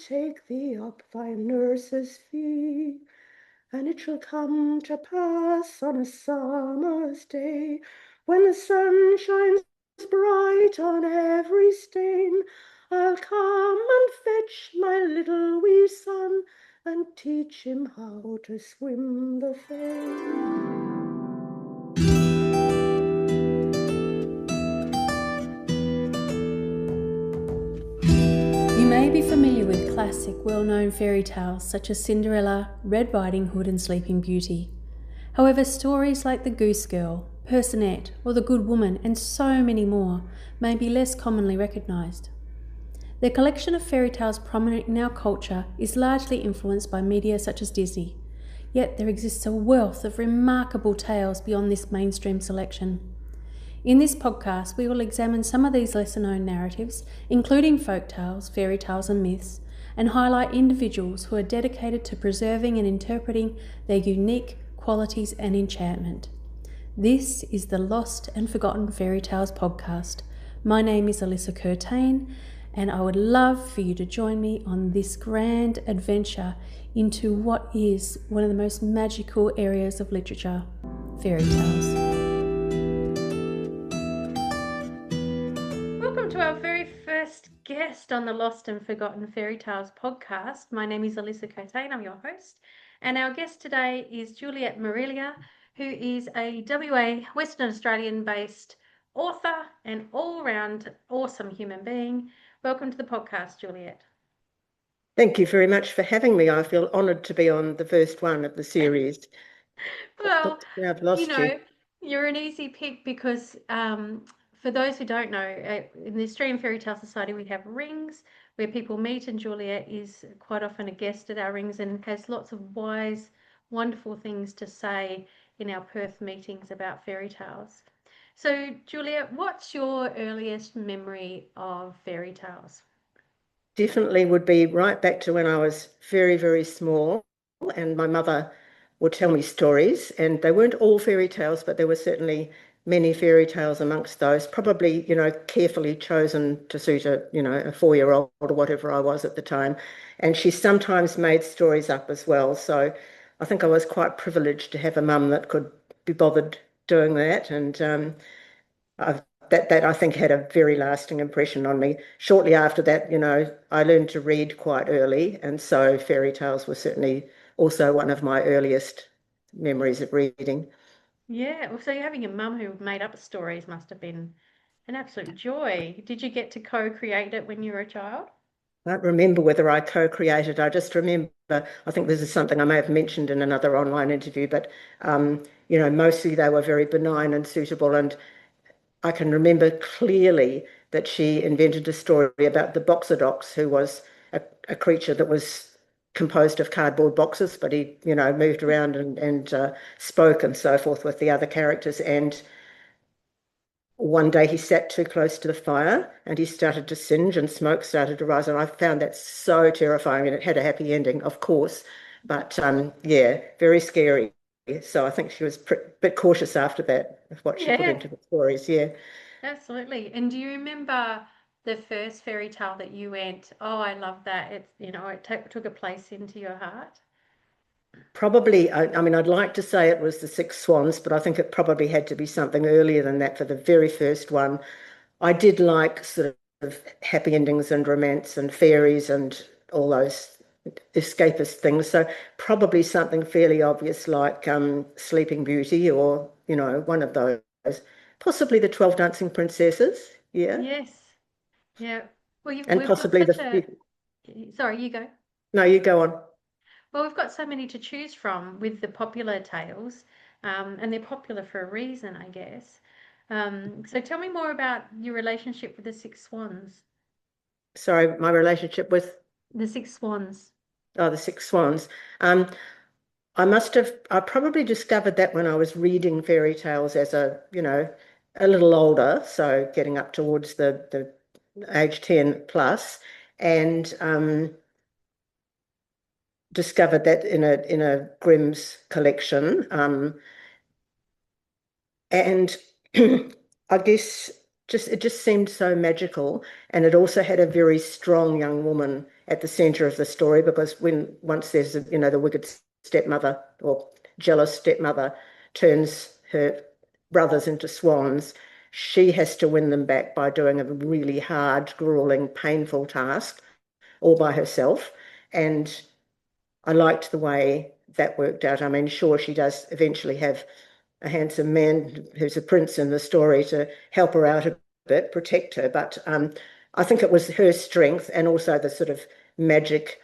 take thee up thy nurse's fee. And it shall come to pass on a summer's day, when the sun shines bright on every stain, I'll come and fetch my little wee son, and teach him how to swim the Fane. You may be familiar with classic, well-known fairy tales such as Cinderella, Red Riding Hood and Sleeping Beauty. However, stories like The Goose Girl, Personette or The Good Woman and so many more may be less commonly recognised. The collection of fairy tales prominent in our culture is largely influenced by media such as Disney, yet there exists a wealth of remarkable tales beyond this mainstream selection. In this podcast, we will examine some of these lesser-known narratives, including folk tales, fairy tales and myths, and highlight individuals who are dedicated to preserving and interpreting their unique qualities and enchantment. This is the Lost and Forgotten Fairy Tales podcast. My name is Alyssa Curtain, and I would love for you to join me on this grand adventure into what is one of the most magical areas of literature, fairy tales. Welcome to our very first guest on the Lost and Forgotten Fairy Tales podcast. My name is Alyssa Curtain, I'm your host, and our guest today is Juliet Marillier, who is a WA, Western Australian-based author and all-round awesome human being. Welcome to the podcast, Juliet. Thank you very much for having me. I feel honoured to be on the first one of the series. Well, I've lost you. You're an easy pick because for those who don't know, in the Australian Fairy Tale Society, we have rings where people meet, and Juliet is quite often a guest at our rings and has lots of wise, wonderful things to say in our Perth meetings about fairy tales. So, Juliet, what's your earliest memory of fairy tales? Definitely would be right back to when I was very, very small, and my mother would tell me stories, and they weren't all fairy tales, but there were certainly many fairy tales amongst those, probably, carefully chosen to suit a 4-year-old or whatever I was at the time. And she sometimes made stories up as well. So I think I was quite privileged to have a mum that could be bothered doing that. And that I think had a very lasting impression on me. Shortly after that, I learned to read quite early. And so fairy tales were certainly also one of my earliest memories of reading. Yeah, well, so having a mum who made up stories must have been an absolute joy. Did you get to co-create it when you were a child? I don't remember whether I co-created. I just remember, I think this is something I may have mentioned in another online interview, but, mostly they were very benign and suitable. And I can remember clearly that she invented a story about the Boxodox, who was a creature that was composed of cardboard boxes, but he, moved around and spoke and so forth with the other characters. And one day he sat too close to the fire and he started to singe and smoke started to rise. And I found that so terrifying, and it had a happy ending, of course. But yeah, very scary. So I think she was a bit cautious after that of what she put into the stories. Yeah. Absolutely. And do you remember the first fairy tale that you went, oh, I love that. It's, it took a place into your heart? Probably, I mean, I'd like to say it was the Six Swans, but I think it probably had to be something earlier than that for the very first one. I did like sort of happy endings and romance and fairies and all those escapist things. So probably something fairly obvious like Sleeping Beauty or, one of those. Possibly the 12 Dancing Princesses. Yeah. Yes. Yeah. Well, And we've got possibly Sorry, you go. No, you go on. Well, we've got so many to choose from with the popular tales, and they're popular for a reason, I guess. So tell me more about your relationship with the Six Swans. Sorry, my relationship with The Six Swans. Oh, the Six Swans. I probably discovered that when I was reading fairy tales as a little older, so getting up towards the age 10 plus, and discovered that in a Grimm's collection. And I guess it just seemed so magical. And it also had a very strong young woman at the center of the story, because once there's the wicked stepmother or jealous stepmother turns her brothers into swans, she has to win them back by doing a really hard, grueling, painful task all by herself. And I liked the way that worked out. I mean, sure, she does eventually have a handsome man who's a prince in the story to help her out a bit, protect her. But I think it was her strength and also the sort of magic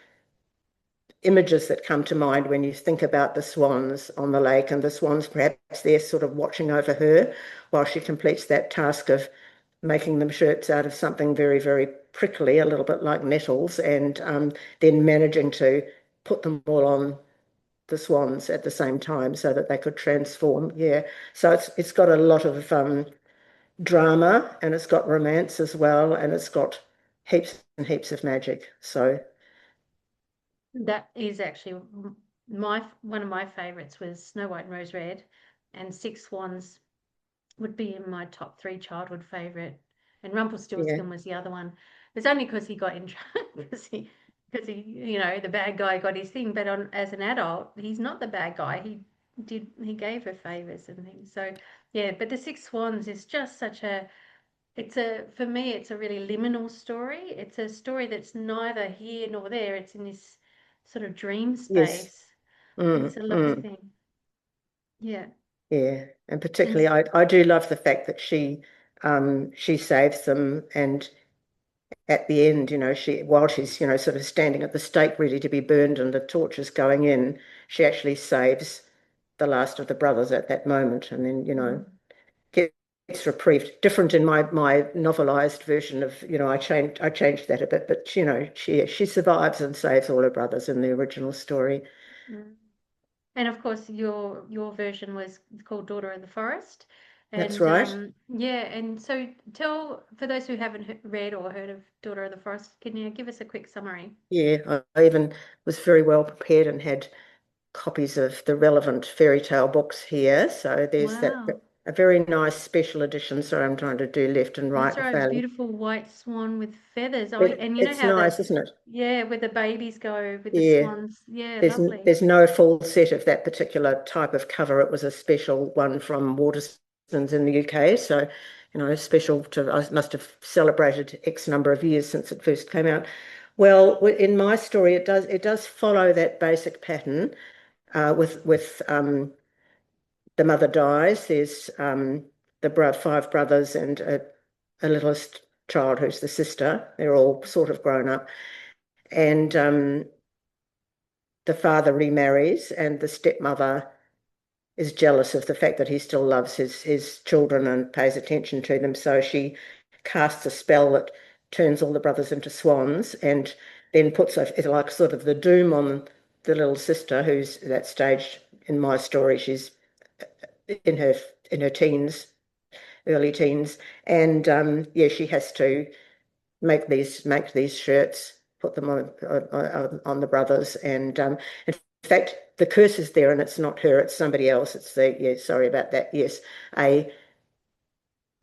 images that come to mind when you think about the swans on the lake, and the swans perhaps they're sort of watching over her while she completes that task of making them shirts out of something very, very prickly, a little bit like nettles, and then managing to put them all on the swans at the same time so that they could transform. Yeah. So it's got a lot of drama, and it's got romance as well, and it's got heaps and heaps of magic. So That is actually my one of my favorites was Snow White and Rose Red, and Six Swans would be in my top three childhood favorite, and yeah, Rumpelstiltskin was the other one. It's only because he got in trouble because he the bad guy got his thing, but as an adult he's not the bad guy. He gave her favors and things. So yeah, but the Six Swans is just such a for me it's a really liminal story. It's a story that's neither here nor there. It's in this sort of dream yes, space. mm, It's a lovely mm, thing. Yeah. yeah, and And particularly I do love the fact that she saves them, and at the end, she while she's sort of standing at the stake ready to be burned and the torches going in, she actually saves the last of the brothers at that moment, and then gets reprieved. Different in my novelized version of I changed that a bit, but she survives and saves all her brothers in the original story. mm. And of course, your version was called Daughter of the Forest. That's And right. yeah, and so tell, for those who haven't read or heard of Daughter of the Forest, can you give us a quick summary? Yeah, I even was very well prepared and had copies of the relevant fairy tale books here. So there's that Wow. a very nice special edition. So I'm trying to do left and That's right right, a fairly. beautiful white swan with feathers. Oh, It, and you know it's how nice, isn't it? yeah, where the babies go with the Yeah. swans. Yeah, There's lovely. there's no full set of that particular type of cover. It was a special one from Waterston's in the UK. So, special to, I must have celebrated X number of years since it first came out. Well, in my story, it does follow that basic pattern. With the mother dies. There's the five brothers and a littlest child who's the sister. They're all sort of grown up, and the father remarries, and the stepmother is jealous of the fact that he still loves his children and pays attention to them. So she casts a spell that turns all the brothers into swans, and then puts like sort of the doom on the little sister, who's at that stage in my story. She's in her in her teens, early teens, and yeah, she has to make these shirts, put them on the brothers, and in fact, the curse is there, and it's not her, it's somebody else. It's sorry about that. Yes, a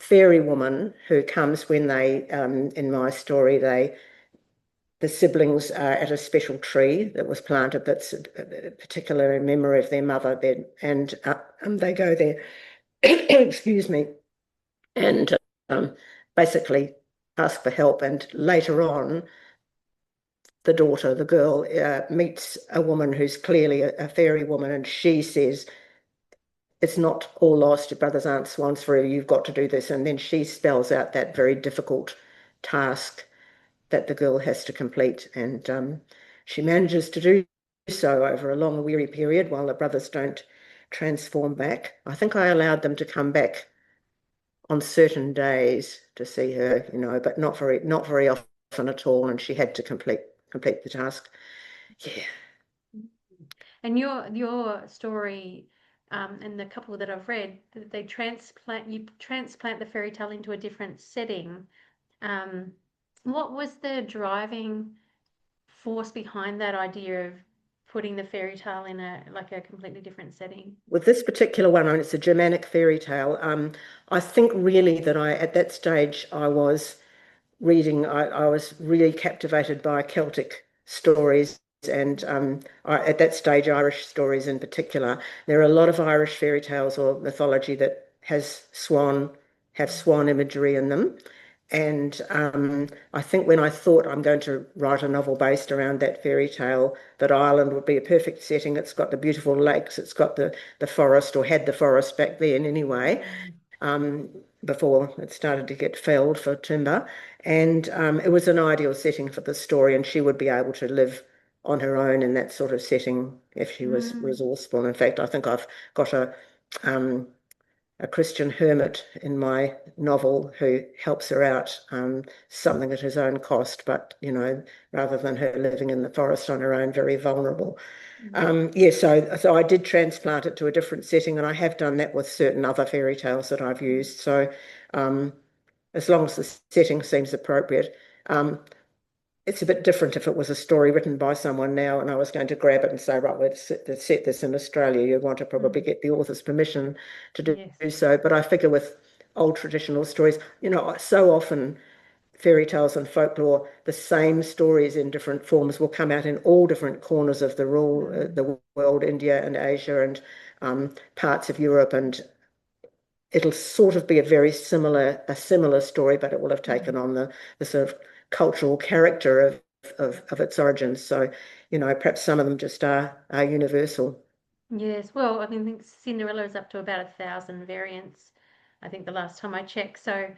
fairy woman who comes when in my story, the siblings are at a special tree that was planted that's particular in memory of their mother. Then, and they go there, excuse me, and basically ask for help. And later on, the daughter, the girl, meets a woman who's clearly a fairy woman, and she says, "It's not all lost. Your brothers aren't swans forever. You've got to do this." And then she spells out that very difficult task that the girl has to complete, and she manages to do so over a long, weary period while the brothers don't transform back. I think I allowed them to come back on certain days to see her, but not very often at all, and she had to complete the task. Yeah, And your story, and the couple that I've read, you transplant the fairy tale into a different setting. What was the driving force behind that idea of putting the fairy tale in a completely different setting? With this particular one, it's a Germanic fairy tale. I think really that at that stage, I was reading, I was really captivated by Celtic stories and at that stage, Irish stories in particular. There are a lot of Irish fairy tales or mythology that have swan imagery in them. And I think when I thought I'm going to write a novel based around that fairy tale, that Ireland would be a perfect setting. It's got the beautiful lakes, it's got the forest, or had the forest back then anyway, um, before it started to get felled for timber. And it was an ideal setting for the story, and she would be able to live on her own in that sort of setting if she was Mm. resourceful. In fact, I think I've got um, a Christian hermit in my novel who helps her out, something at his own cost, but rather than her living in the forest on her own, very vulnerable. Yeah, so I did transplant it to a different setting, and I have done that with certain other fairy tales that I've used. So um, as long as the setting seems appropriate. It's a bit different if it was a story written by someone now and I was going to grab it and say, right, let's set this in Australia. You'd want to probably get the author's permission to do Yes. so. But I figure with old traditional stories, so often fairy tales and folklore, the same stories in different forms will come out in all different corners of the world, India and Asia and parts of Europe, and it'll sort of be a similar story, but it will have taken on the sort of cultural character of its origins. So, perhaps some of them just are universal. Yes, well, I think Cinderella is up to about 1,000 variants, I think the last time I checked. So,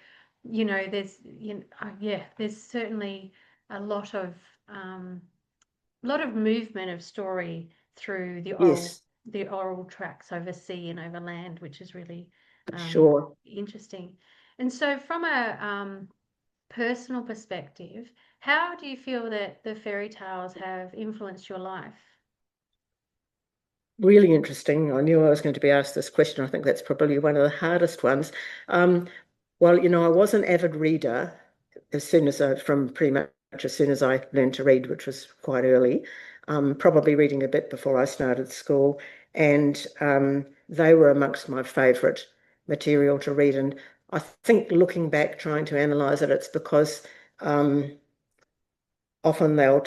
there's certainly a lot of movement of story through Yes, the oral tracks over sea and over land, which is really sure. interesting. And so, from a personal perspective, how do you feel that the fairy tales have influenced your life? Really interesting. I knew I was going to be asked this question. I think that's probably one of the hardest ones. Um, well, I was an avid reader from pretty much as soon as I learned to read, which was quite early, probably reading a bit before I started school. And they were amongst my favourite material to read. And I think looking back, trying to analyse it, it's because um, often they'll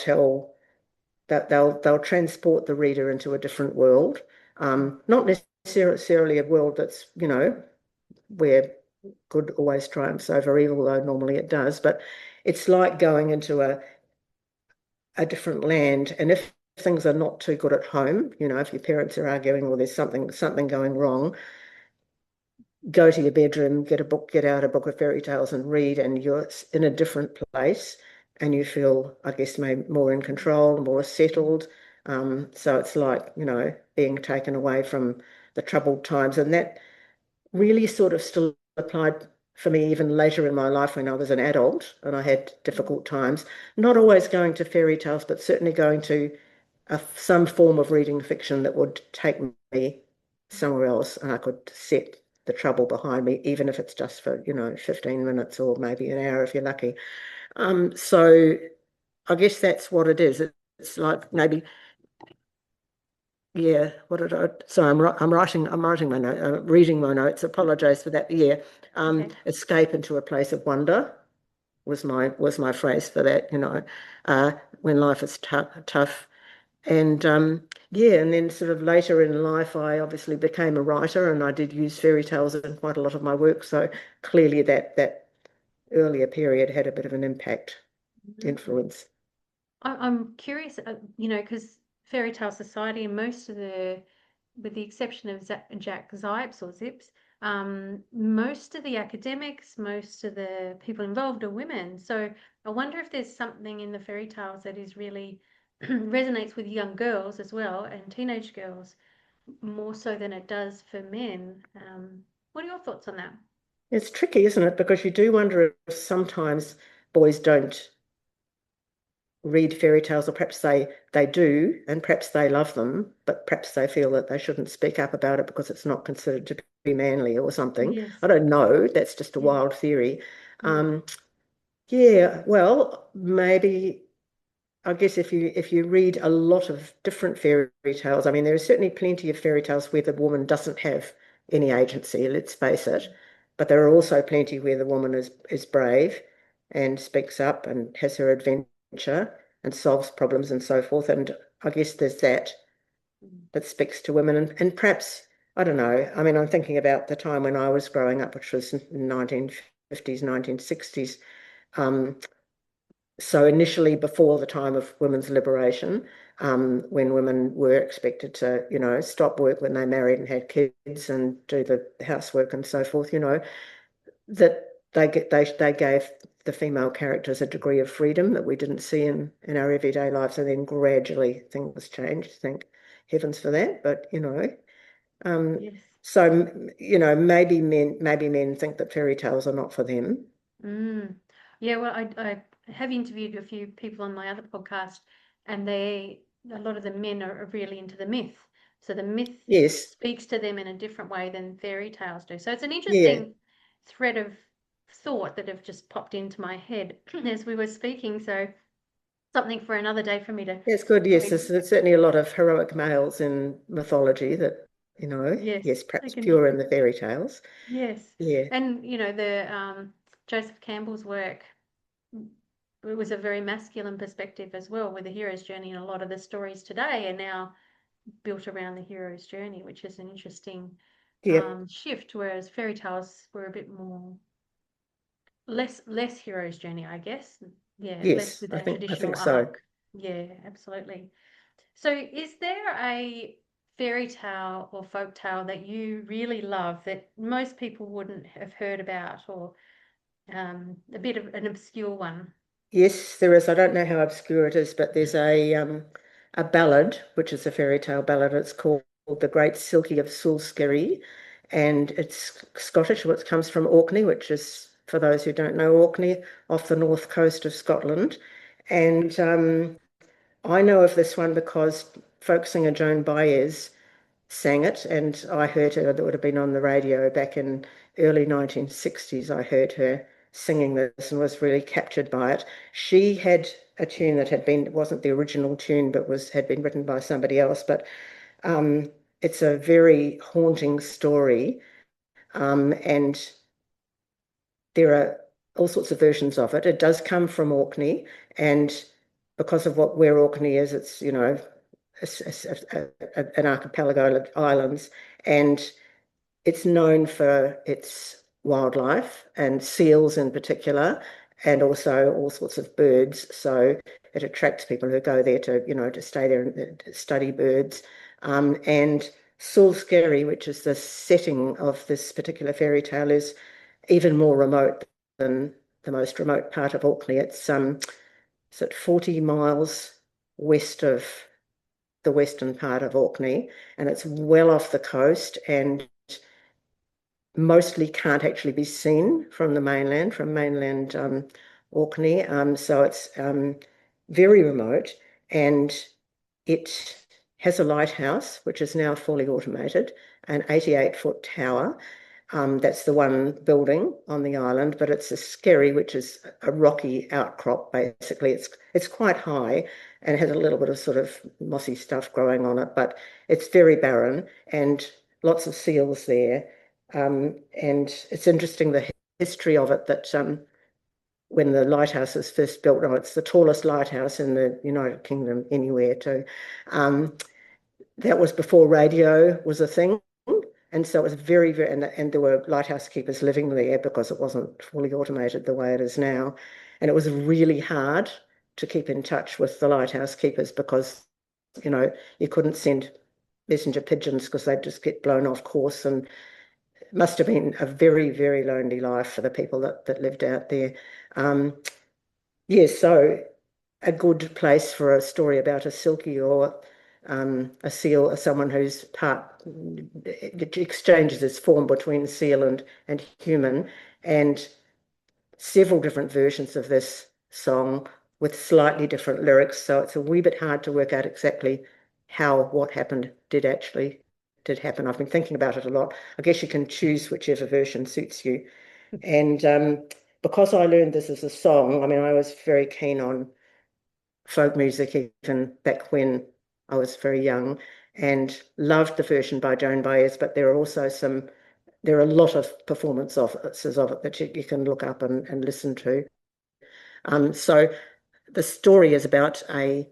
transport the reader into a different world, not necessarily a world that's where good always triumphs over evil, though normally it does, but it's like going into a different land. And if things are not too good at home, if your parents are arguing or there's something going wrong, go to your bedroom, get out a book of fairy tales and read, and you're in a different place and you feel, I guess, maybe more in control, more settled. So it's like, being taken away from the troubled times. And that really sort of still applied for me even later in my life when I was an adult and I had difficult times. Not always going to fairy tales, but certainly going to some form of reading fiction that would take me somewhere else and I could set the trouble behind me, even if it's just for, 15 minutes or maybe an hour if you're lucky. So I guess that's what it is. It's like maybe, yeah, what did I, sorry, I'm writing my note, reading my notes, apologize for that. Yeah, Okay. escape into a place of wonder was my phrase for that, uh, when life is tough. And yeah, and then sort of later in life, I obviously became a writer and I did use fairy tales in quite a lot of my work. So clearly that earlier period had a bit of an influence. I'm curious, because Fairy Tale Society and most of with the exception of Jack Zipes or Zips, most of the academics, most of the people involved are women. So I wonder if there's something in the fairy tales that is really resonates with young girls as well and teenage girls more so than it does for men. What are your thoughts on that? It's tricky, isn't it? Because you do wonder if sometimes boys don't read fairy tales, or perhaps they do, and perhaps they love them, but perhaps they feel that they shouldn't speak up about it because it's not considered to be manly or something. Yes. I don't know. That's just a Yeah. wild theory. Mm. Yeah, well, maybe. I guess if you read a lot of different fairy tales, I mean, there are certainly plenty of fairy tales where the woman doesn't have any agency, let's face it. But there are also plenty where the woman is brave and speaks up and has her adventure and solves problems and so forth. And I guess there's that speaks to women. And perhaps, I don't know, I mean, I'm thinking about the time when I was growing up, which was 1950s, 1960s. So initially, before the time of women's liberation, when women were expected to, stop work when they married and had kids and do the housework and so forth, that they gave the female characters a degree of freedom that we didn't see in our everyday lives, and then gradually things changed. Thank heavens for that. But Yes. so maybe men think that fairy tales are not for them. Yeah, well, I have interviewed a few people on my other podcast, and a lot of the men are really into the myth. So the myth Yes, speaks to them in a different way than fairy tales do. So it's an yeah. interesting thread of thought that have just popped into my head as we were speaking. So something for another day for me to Yes, good. Yes, read. there's certainly a lot of heroic males in mythology that, Yes, yes, they perhaps can be. fewer in the fairy tales. Yes, Yeah, and the Joseph Campbell's work, it was a very masculine perspective as well, with the hero's journey, and a lot of the stories today are now built around the hero's journey, which is an interesting yeah, shift, whereas fairy tales were a bit more less hero's journey, I guess. Yeah, less yes, with I that think I traditional think so. arc. Yeah, absolutely. So is there a fairy tale or folk tale that you really love that most people wouldn't have heard about, or a bit of an obscure one? Yes, there is. I don't know how obscure it is, but there's a ballad, which is a fairy tale ballad. It's called The Great Selkie of Salisbury, and it's Scottish. Well, it comes from Orkney, which is, for those who don't know, Orkney off the north coast of Scotland. And I know of this one because folk singer Joan Baez sang it, and I heard her. That would have been on the radio back in early 1960s. I heard her singing this and was really captured by it. She had a tune that wasn't the original tune, but had been written by somebody else. But um, it's a very haunting story, and there are all sorts of versions of it. It does come from Orkney, and because of where Orkney is, it's an archipelago of islands, and it's known for its wildlife and seals in particular, and also all sorts of birds. So it attracts people who go there to stay there and study birds. And Salisbury, which is the setting of this particular fairy tale, is even more remote than the most remote part of Orkney. It's at 40 miles west of the western part of Orkney, and it's well off the coast and mostly can't actually be seen from mainland Orkney. So it's very remote, and it has a lighthouse, which is now fully automated, an 88-foot tower. That's the one building on the island, but it's a skerry, which is a rocky outcrop, basically. It's quite high and has a little bit of sort of mossy stuff growing on it, but it's very barren and lots of seals there. And it's interesting, the history of it, that when the lighthouse was first built, it's the tallest lighthouse in the United Kingdom anywhere too. That was before radio was a thing. And so it was very, very, and there were lighthouse keepers living there because it wasn't fully automated the way it is now. And it was really hard to keep in touch with the lighthouse keepers because, you couldn't send messenger pigeons because they'd just get blown off course. And it must have been a very, very lonely life for the people that lived out there. Yeah, so a good place for a story about a silky or a seal, or someone whose part exchanges its form between seal and human, and several different versions of this song with slightly different lyrics. So it's a wee bit hard to work out exactly how what happened did happen. I've been thinking about it a lot. I guess you can choose whichever version suits you. And because I learned this as a song, I mean, I was very keen on folk music even back when I was very young, and loved the version by Joan Baez, but there are a lot of performances of it that you can look up and listen to. So the story is about a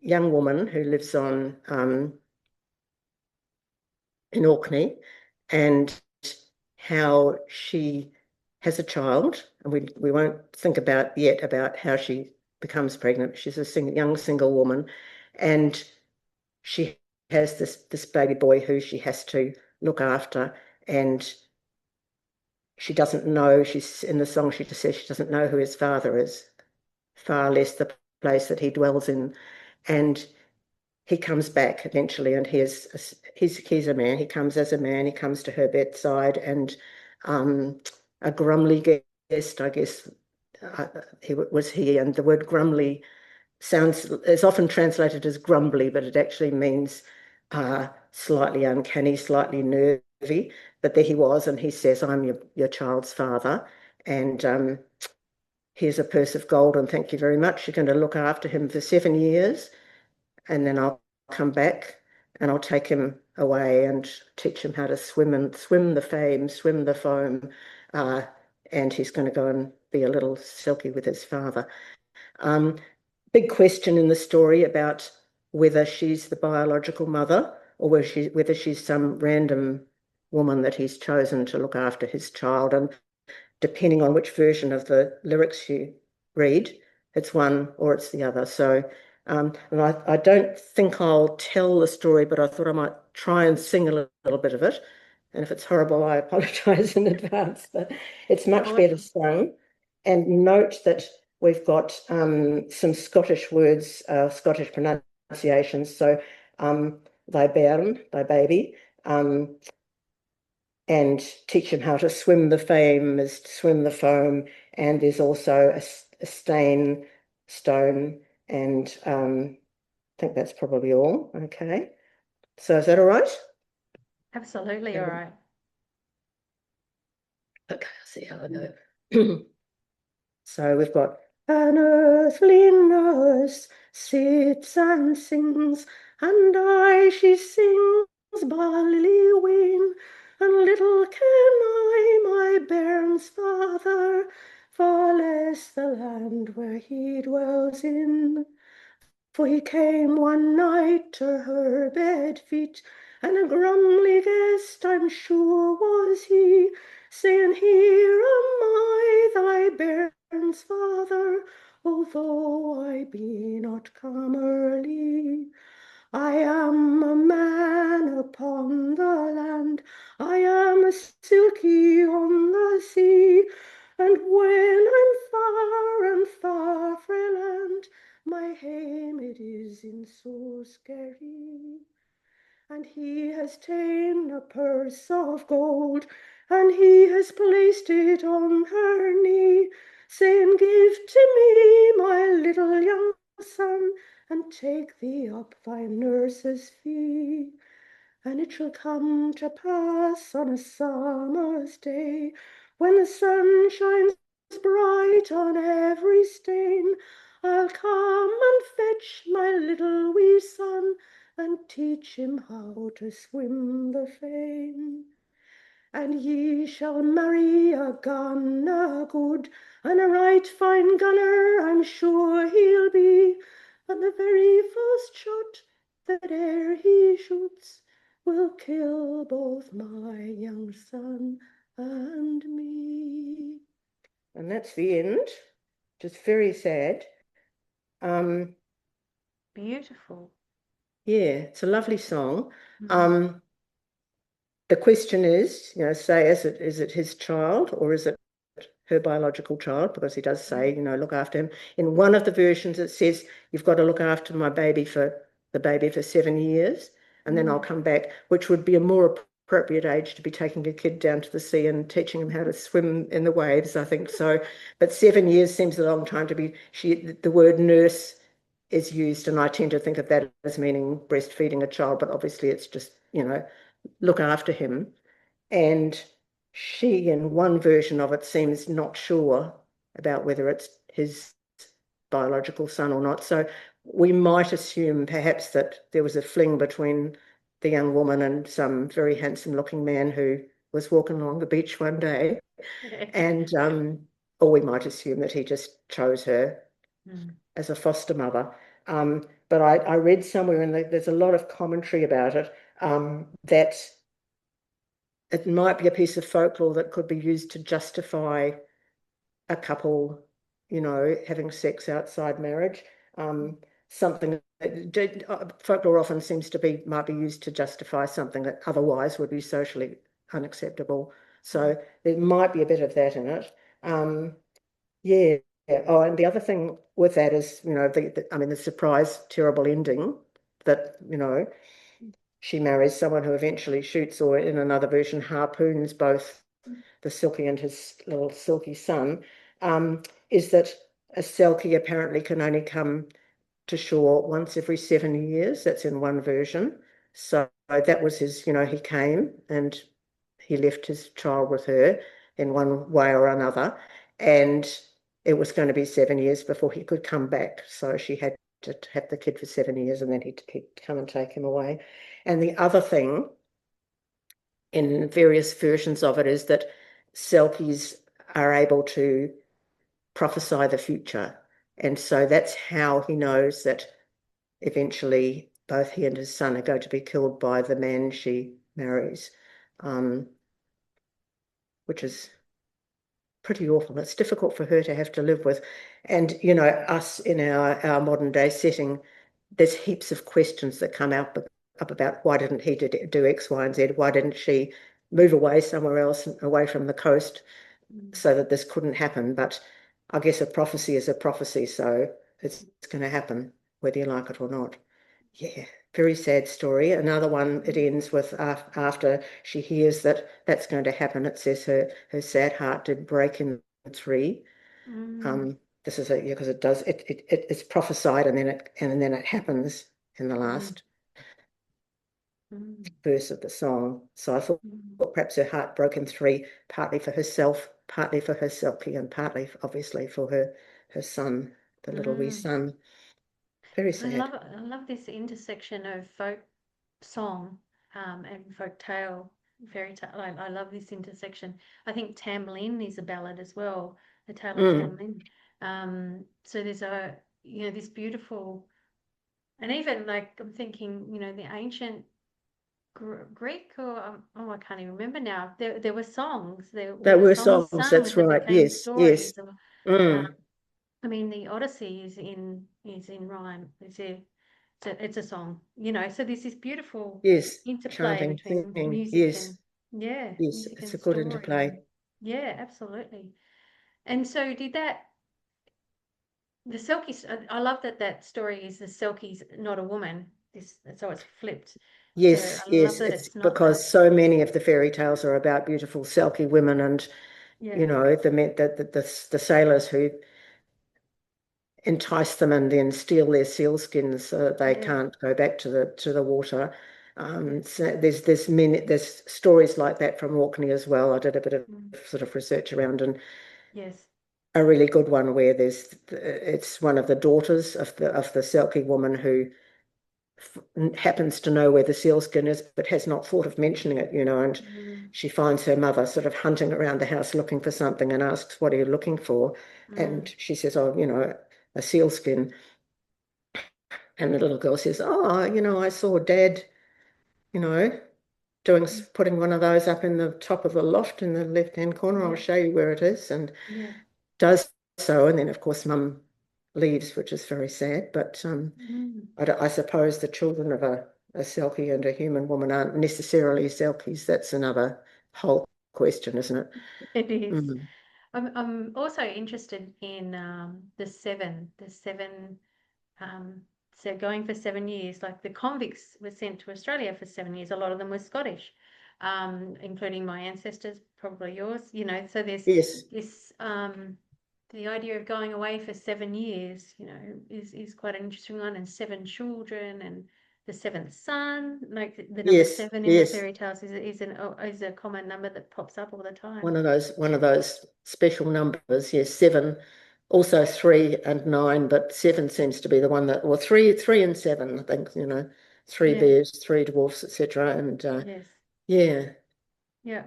young woman who lives in Orkney, and how she has a child, and we won't think about yet about how she becomes pregnant. She's a young single woman, and she has this baby boy who she has to look after, and she doesn't know. She's in the song. She just says she doesn't know who his father is, far less the place that he dwells in, and he comes back eventually, and he's a man. He comes as a man. He comes to her bedside, and a grumly guest, I guess, he. And the word grumly is often translated as grumbly, but it actually means slightly uncanny, slightly nervy. But there he was, and he says, "I'm your child's father, and here's a purse of gold, and thank you very much. You're going to look after him for 7 years, and then I'll come back and I'll take him away and teach him how to swim the fame, swim the foam, and he's going to go and be a little Selkie with his father." Big question in the story about whether she's the biological mother or whether she's some random woman that he's chosen to look after his child. And depending on which version of the lyrics you read, it's one or it's the other. So, and I don't think I'll tell the story, but I thought I might try and sing a little bit of it. And if it's horrible, I apologise in advance, but it's much better sung. And note that we've got some Scottish words, Scottish pronunciations. So, thy bairn, thy baby, and teach him how to swim the fame is to swim the foam. And there's also a stone, and I think that's probably all. Okay. So is that all right? Absolutely all right. Okay, I'll see how I go. So we've got an earthly nurse sits and sings, and she sings barley wine, and little can I, my bairn's father, for less the land where he dwells in. For he came one night to her bed feet, and a grumly guest I'm sure was he, saying, "Here am I, thy bairn's father, although I be not come early. I am a man upon the land, I am a silky on the sea, and when I'm far and far frae land, my hame it is in so scary." And he has ta'en a purse of gold, and he has placed it on her knee, saying, "Give to me, my little young son, and take thee up thy nurse's fee. And it shall come to pass on a summer's day, when the sun shines bright on every stain, I'll come and fetch my little wee son, and teach him how to swim the fame. And ye shall marry a gunner good, and a right fine gunner I'm sure he'll be, and the very first shot that e'er he shoots will kill both my young son and me." And that's the end. Just very sad. Beautiful. Yeah, it's a lovely song. The question is, say, is it his child or is it her biological child? Because he does say, look after him. In one of the versions, it says, "You've got to look after the baby for 7 years, and then I'll come back," which would be a more appropriate age to be taking a kid down to the sea and teaching him how to swim in the waves, I think so. But 7 years seems a long time to be. The word nurse is used, and I tend to think of that as meaning breastfeeding a child, but obviously it's just, look after him. And she, in one version of it, seems not sure about whether it's his biological son or not. So we might assume perhaps that there was a fling between the young woman and some very handsome looking man who was walking along the beach one day. And or we might assume that he just chose her as a foster mother. But I read somewhere, and there's a lot of commentary about it, that it might be a piece of folklore that could be used to justify a couple, having sex outside marriage. Something that folklore often seems to might be used to justify something that otherwise would be socially unacceptable. So there might be a bit of that in it. Yeah. Oh, and the other thing with that is, the surprise, terrible ending that, she marries someone who eventually shoots, or in another version, harpoons both the Selkie and his little Selkie son, is that a Selkie apparently can only come to shore once every 7 years. That's in one version. So that was his, he came and he left his child with her in one way or another. And it was going to be 7 years before he could come back. So she had to have the kid for 7 years, and then he'd come and take him away. And the other thing in various versions of it is that Selkies are able to prophesy the future. And so that's how he knows that eventually both he and his son are going to be killed by the man she marries, which is pretty awful. It's difficult for her to have to live with. And, us in our modern day setting, there's heaps of questions that come up about why didn't he do X, Y, and Z? Why didn't she move away somewhere else, away from the coast, so that this couldn't happen? But I guess a prophecy is a prophecy, so it's going to happen, whether you like it or not. Yeah, very sad story. Another one, it ends with after she hears that that's going to happen, it says her sad heart did break in three. This is because it does it's prophesied, and then it happens in the last verse of the song. So I thought perhaps her heart broke in three, partly for herself, partly for her Selkie, and partly obviously for her son, the little wee son. Very sad. I love this intersection of folk song and folk tale, fairy tale. I love this intersection. I think Tamlin is a ballad as well, the Tale of Tamlin. So there's this beautiful, and even like I'm thinking, the ancient Greek, or I can't even remember now. There were songs. There There were were songs songs, sung that's that right. became Yes, yes. stories. I mean, the Odyssey is in rhyme. It's a song, so there's this beautiful Yes, interplay chanting, between singing. music Yes, and yes, music it's and a good story, interplay. and yeah, absolutely. And so did that. The Selkies. I love that story is the Selkie's not a woman. So it's flipped. Yes, I love yes, that it's it's not because that. so many of the fairy tales are about beautiful Selkie women, and Yeah, the sailors who entice them and then steal their sealskins so that they yeah, can't go back to the water. So there's stories like that from Orkney as well. I did a bit of sort of research around, and yes, a really good one where it's one of the daughters of the Selkie woman who happens to know where the sealskin is, but has not thought of mentioning it, and she finds her mother sort of hunting around the house looking for something, and asks, "What are you looking for?" And she says, "Oh, a sealskin." And the little girl says, "Oh, I saw Dad, you know, putting one of those up in the top of the loft in the left-hand corner. I'll yeah, show you where it is." And yeah. does so. And then, of course, Mum leaves, which is very sad. But I suppose the children of a Selkie and a human woman aren't necessarily Selkies. That's another whole question, isn't it? It is. Mm. I'm also interested in the seven. So going for 7 years, like the convicts were sent to Australia for 7 years. A lot of them were Scottish, including my ancestors, probably yours. So there's Yes, this the idea of going away for 7 years, is quite an interesting one, and seven children, and the seventh son, like the number yes, seven in the yes. fairy tales is a common number that pops up all the time. One of those special numbers. Yes, seven. also 3 and 9, but 7 seems to be the one that, well, three and 7, I think, three Yeah. bears, three dwarfs, etc. And Yes. yeah. Yeah.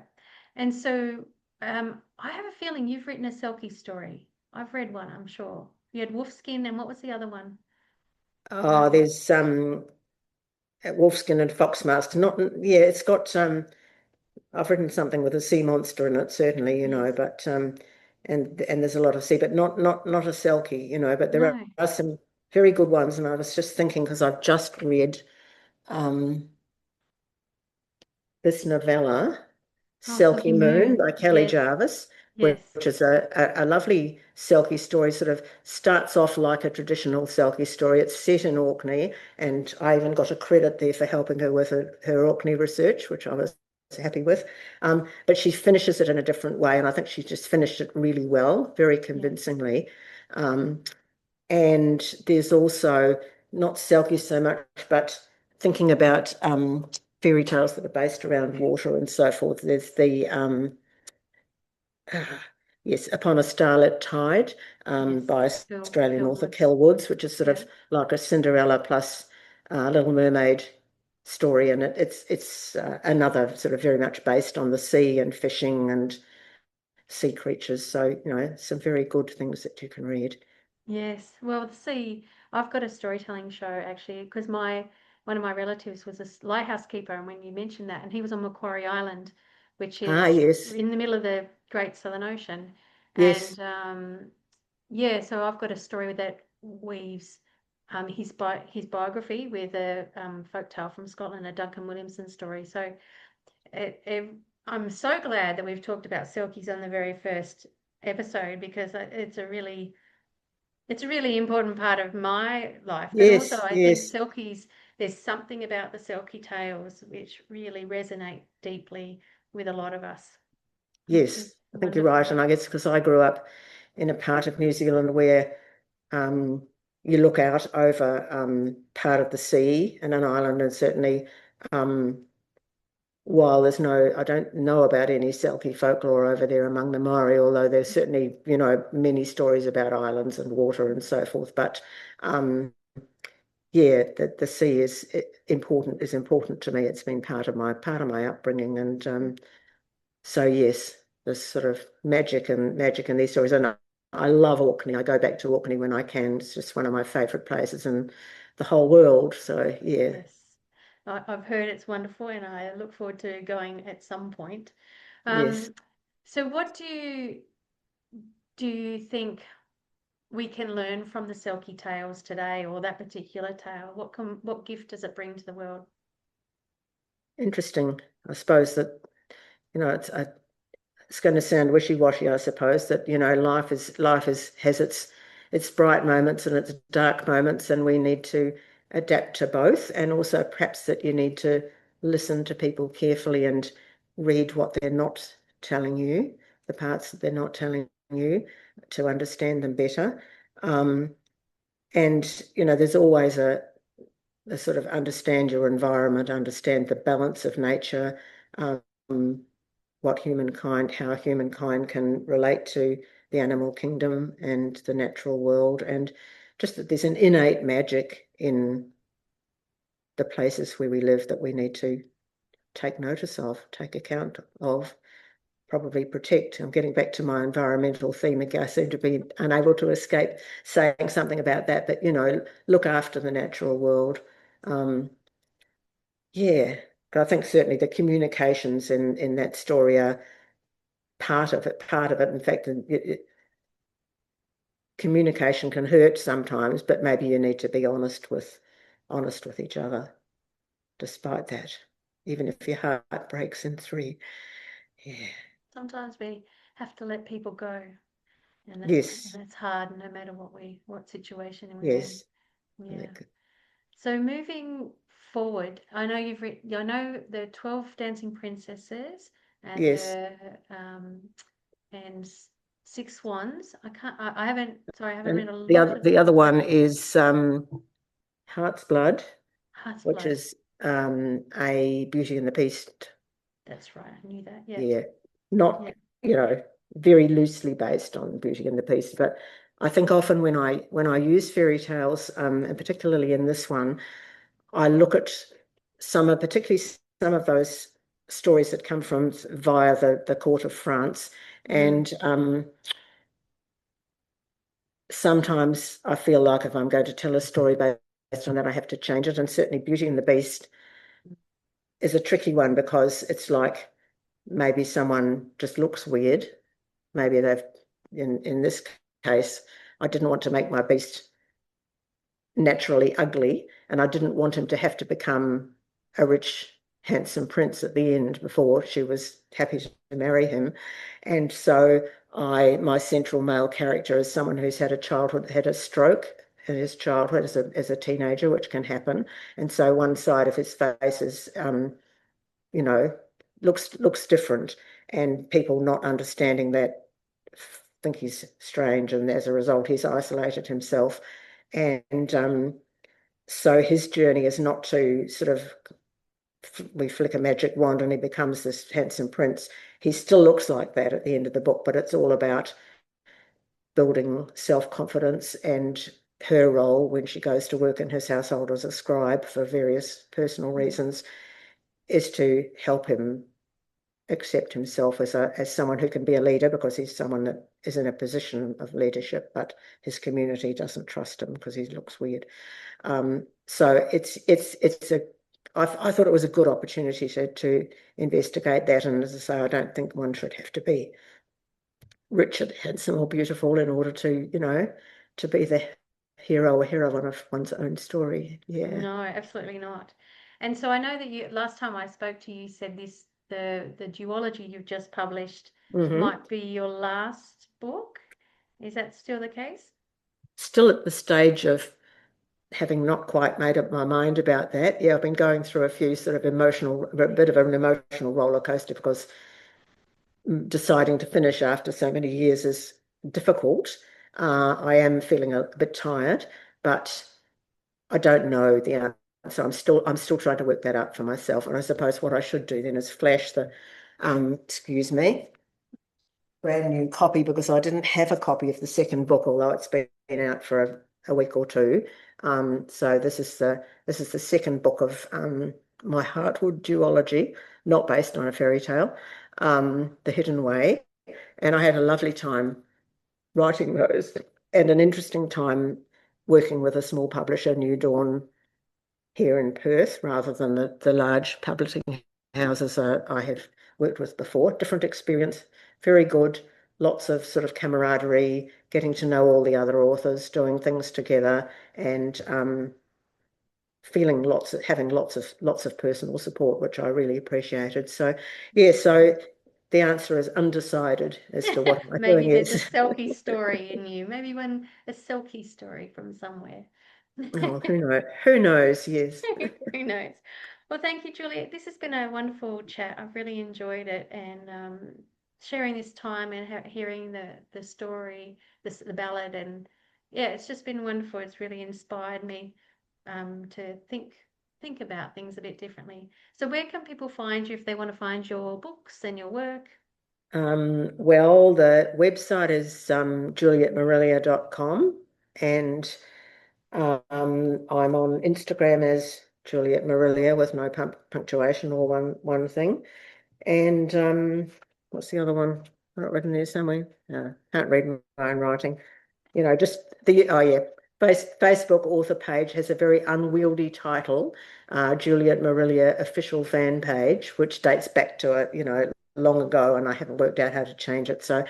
And so I have a feeling you've written a Selkie story. I've read one, I'm sure. You had Wolfskin, and what was the other one? Oh, there's wolfskin and fox mask. Not, yeah, it's got I've written something with a sea monster in it, certainly, Yes. but and there's a lot of sea, but not a selkie, but there No. are some very good ones. And I was just thinking, because I've just read um this novella, Oh, Selkie Selkie Moon Moon. by Kelly Yes. Jarvis, which Yes. is a lovely Selkie story, sort of starts off like a traditional Selkie story. It's set in Orkney, and I even got a credit there for helping her with her Orkney research, which I was happy with. But she finishes it in a different way, and I think she just finished it really well, very Yeah. convincingly. Um, and there's also not Selkie so much, but thinking about fairy tales that are based around water and so forth. There's the yes, Upon a Starlit Tide Yes. by Australian Kell author Woods. Kell Woods, which is sort Yeah. of like a Cinderella plus Little Mermaid story, and it's another sort of very much based on the sea and fishing and sea creatures. So, some very good things that you can read. Yes. Well, see, I've got a storytelling show actually because one of my relatives was a lighthouse keeper, and when you mentioned that, and he was on Macquarie Island, which Ah, is yes, in the middle of the Great Southern Ocean, yes, and yeah, so I've got a story that weaves his biography with a folktale from Scotland, a Duncan Williamson story. So it, it, I'm so glad that we've talked about Selkies on the very first episode because it's a really important part of my life. But also, yes, I think yes, Selkies, there's something about the Selkie tales which really resonate deeply with a lot of us. It's yes. I think you're right. wonderful. And I guess because I grew up in a part of New Zealand where um, you look out over part of the sea and an island, and certainly um, while I don't know about any Selkie folklore over there among the Maori, although there's certainly, many stories about islands and water and so forth. But yeah, the sea is important to me. It's been part of my upbringing, and so yes, there's sort of magic in these stories. And I love Orkney. I go back to Orkney when I can. It's just one of my favourite places in the whole world. So yeah, Yes. I've heard it's wonderful and I look forward to going at some point. yes. Um, so what do you think we can learn from the Selkie tales today or that particular tale? What gift does it bring to the world? Interesting. I suppose that, it's going to sound wishy-washy, I suppose, that, life is has its bright moments and its dark moments, and we need to adapt to both. And also perhaps that you need to listen to people carefully and read what they're not telling you, the parts that they're not telling you, to understand them better. And there's always a sort of understand your environment, understand the balance of nature, um, how humankind can relate to the animal kingdom and the natural world, and just that there's an innate magic in the places where we live that we need to take notice of, take account of, probably protect. I'm getting back to my environmental theme again. I seem to be unable to escape saying something about that, but look after the natural world. Um, yeah, but I think certainly the communications in that story are part of it. Part of it, in fact, communication can hurt sometimes, but maybe you need to be honest with each other, despite that, even if your heart breaks in three. Yeah. Sometimes we have to let people go, and Yes. that's hard no matter what situation we're in. Yes. Yeah. So moving forward, I know the 12 Dancing Princesses and Yes. the and Six Swans. I haven't, sorry, I haven't read And a the lot other of the other one is Heart's Blood, Heart's which Blood. is a Beauty and the Beast. That's right. I knew that. Yeah. Yeah. Yeah. Not, very loosely based on Beauty and the Beast, but I think often when I use fairy tales, and particularly in this one, I look at particularly some of those stories that come from via the court of France, and sometimes I feel like if I'm going to tell a story based on that, I have to change it. And certainly Beauty and the Beast is a tricky one because it's like maybe someone just looks weird. Maybe in this case, I didn't want to make my beast naturally ugly, and I didn't want him to have to become a rich, handsome prince at the end before she was happy to marry him. And so my central male character is someone who's had a stroke in his childhood as a teenager, which can happen. And so one side of his face is, you know, looks different, and people not understanding that think he's strange, and as a result, he's isolated himself. And so his journey is not to sort of we flick a magic wand and he becomes this handsome prince. He still looks like that at the end of the book, but it's all about building self-confidence, and her role when she goes to work in his household as a scribe for various personal reasons is to help him accept himself as someone who can be a leader, because he's someone that is in a position of leadership, but his community doesn't trust him because he looks weird. So I thought it was a good opportunity to investigate that. And as I say, I don't think one should have to be rich and handsome or beautiful in order to be the hero or heroine of one's own story. Yeah. No, absolutely not. And so I know that last time I spoke to you, said the duology you've just published might be your last book. Is that still the case? Still at the stage of having not quite made up my mind about that. Yeah, I've been going through a bit of an emotional roller coaster, because deciding to finish after so many years is difficult. I am feeling a bit tired, but I don't know the answer. I'm still trying to work that out for myself. And I suppose what I should do then is flash the excuse me, brand new copy, because I didn't have a copy of the second book, although it's been out for a week or two. So this is the second book of my Heartwood duology, not based on a fairy tale, The Hidden Way. And I had a lovely time writing those, and an interesting time working with a small publisher, New Dawn, here in Perth, rather than the large publishing houses I have worked with before. Different experience, very good, lots of sort of camaraderie, getting to know all the other authors, doing things together, and having lots of personal support, which I really appreciated. So yeah, so the answer is undecided as to what my Maybe doing there's is. a Selkie story in you. Maybe a Selkie story from somewhere. Oh, who knows? Who knows? Yes. Who knows? Well, thank you, Juliet. This has been a wonderful chat. I've really enjoyed it, and sharing this time and hearing the story, the ballad, and yeah, it's just been wonderful. It's really inspired me to think about things a bit differently. So, where can people find you if they want to find your books and your work? Well, the website is julietmarillier.com, and I'm on Instagram as Juliet Marillier with no punctuation or one thing. And what's the other one? I've got written there somewhere. Can't read my own writing. Just Facebook author page has a very unwieldy title, Juliet Marillier official fan page, which dates back to long ago, and I haven't worked out how to change it. So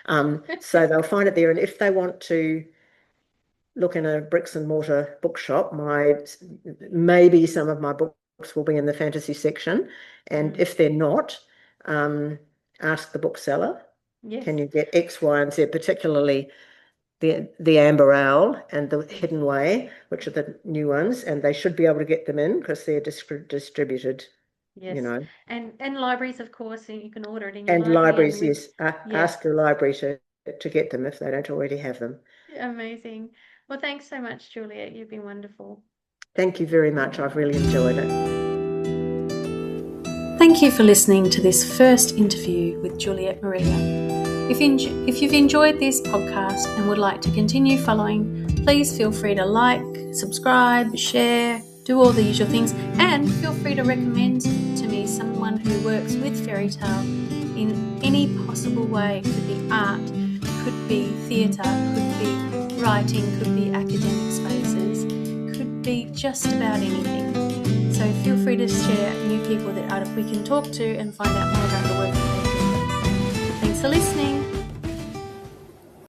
they'll find it there, and if they want to look in a bricks and mortar bookshop, maybe some of my books will be in the fantasy section, and if they're not, ask the bookseller. Yes. Can you get X, Y, and Z, particularly the Amber Owl and the Hidden Way, which are the new ones, and they should be able to get them in because they're distributed. Yes. And libraries, of course, and you can order it in your and library. Libraries, yes. Ask your library to get them if they don't already have them. Amazing. Well, thanks so much, Juliet. You've been wonderful. Thank you very much. I've really enjoyed it. Thank you for listening to this first interview with Juliet Marillier. If you've enjoyed this podcast and would like to continue following, please feel free to like, subscribe, share, do all the usual things, and feel free to recommend to me someone who works with fairy tale in any possible way. Could be art, could be theatre, could be writing, could be academic spaces, could be just about anything. So feel free to share new people that we can talk to and find out more about the work that they do. Thanks for listening.